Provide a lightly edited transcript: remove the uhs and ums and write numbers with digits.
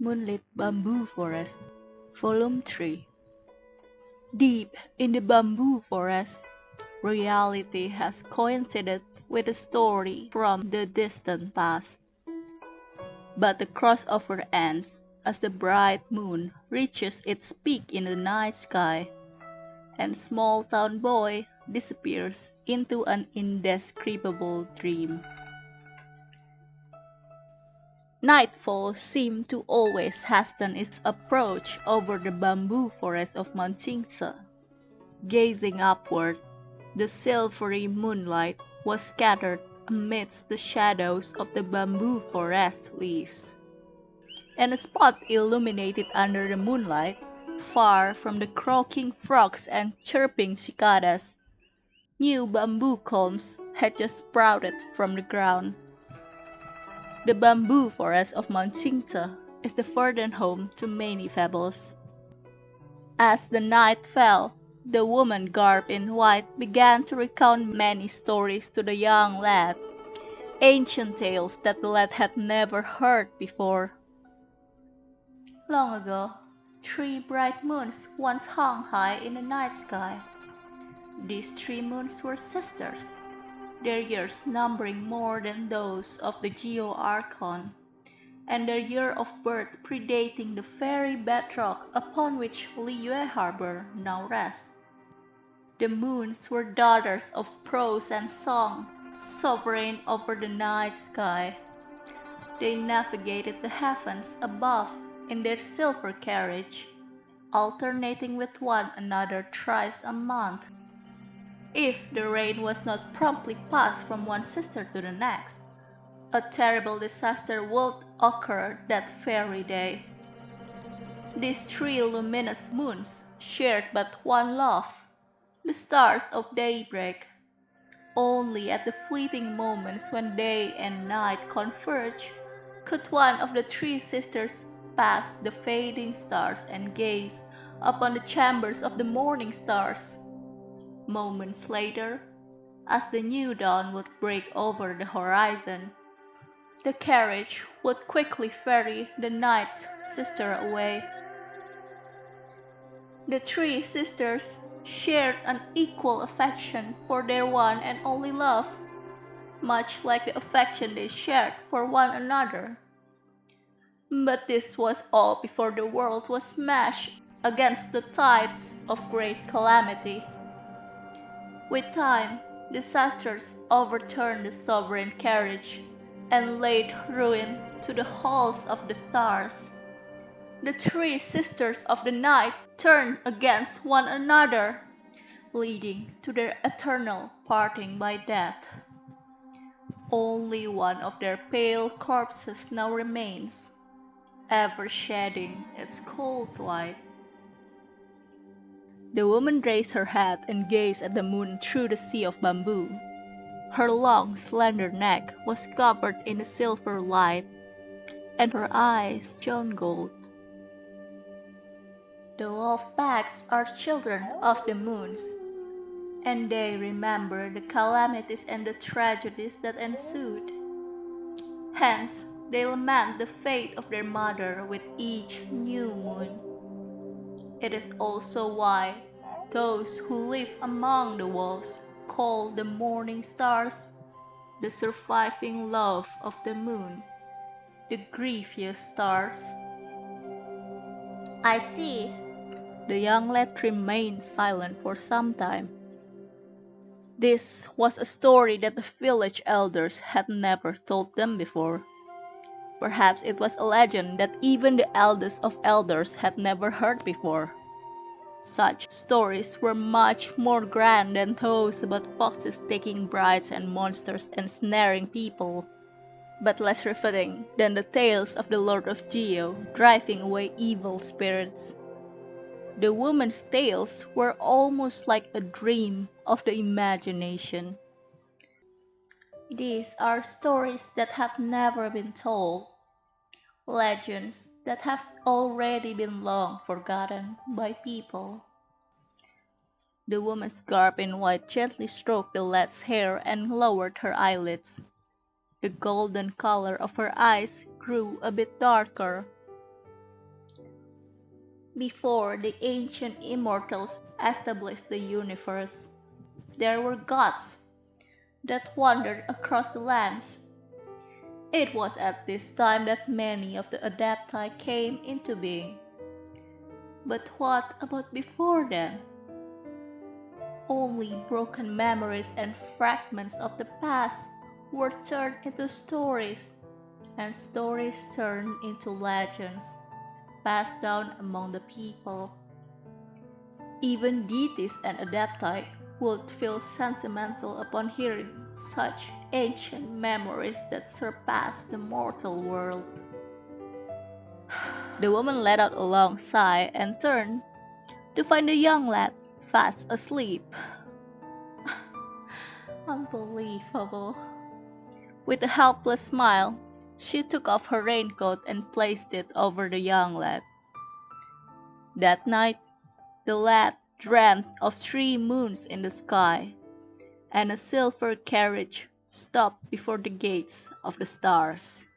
Moonlit Bamboo Forest, Volume 3. Deep in the bamboo forest, reality has coincided with a story from the distant past. But the crossover ends as the bright moon reaches its peak in the night sky, and small town boy disappears into an indescribable dream. Nightfall seemed to always hasten its approach over the bamboo forest of Mount Qingce. Gazing upward, the silvery moonlight was scattered amidst the shadows of the bamboo forest leaves. And a spot illuminated under the moonlight, far from the croaking frogs and chirping cicadas, new bamboo culms had just sprouted from the ground. The bamboo forest of Mount Qingce is the verdant home to many fables. As the night fell, the woman garbed in white began to recount many stories to the young lad, ancient tales that the lad had never heard before. Long ago, 3 bright moons once hung high in the night sky. These 3 moons were sisters, their years numbering more than those of the Geo-Archon, and their year of birth predating the very bedrock upon which Liyue Harbor now rests. The moons were daughters of prose and song, sovereign over the night sky. They navigated the heavens above in their silver carriage, alternating with one another thrice a month. If the rain was not promptly passed from one sister to the next, a terrible disaster would occur that very day. These 3 luminous moons shared but one love, the stars of daybreak. Only at the fleeting moments when day and night converge could one of the 3 sisters pass the fading stars and gaze upon the chambers of the morning stars. Moments later, as the new dawn would break over the horizon, the carriage would quickly ferry the night's sister away. The 3 sisters shared an equal affection for their one and only love, much like the affection they shared for one another. But this was all before the world was smashed against the tides of great calamity. With time, disasters overturned the sovereign carriage and laid ruin to the halls of the stars. The 3 sisters of the night turned against one another, leading to their eternal parting by death. Only one of their pale corpses now remains, ever shedding its cold light. The woman raised her head and gazed at the moon through the sea of bamboo. Her long, slender neck was covered in a silver light, and her eyes shone gold. The wolf-packs are children of the moons, and they remember the calamities and the tragedies that ensued. Hence, they lament the fate of their mother with each new moon. It is also why those who live among the wolves call the morning stars the surviving love of the moon, the grievous stars. I see. The young lad remained silent for some time. This was a story that the village elders had never told them before. Perhaps it was a legend that even the eldest of elders had never heard before. Such stories were much more grand than those about foxes taking brides and monsters ensnaring people, but less riveting than the tales of the Lord of Geo driving away evil spirits. The woman's tales were almost like a dream of the imagination. These are stories that have never been told, legends that have already been long forgotten by people. The woman's garb in white gently stroked the lad's hair and lowered her eyelids. The golden color of her eyes grew a bit darker. Before the ancient immortals established the universe, there were gods that wandered across the lands. It was at this time that many of the Adepti came into being. But what about before then? Only broken memories and fragments of the past were turned into stories, and stories turned into legends, passed down among the people. Even deities and adepti would feel sentimental upon hearing such ancient memories that surpass the mortal world. The woman let out a long sigh and turned to find the young lad fast asleep. Unbelievable. With a helpless smile, she took off her raincoat and placed it over the young lad. That night, the lad dreamt of 3 moons in the sky, and a silver carriage stopped before the gates of the stars.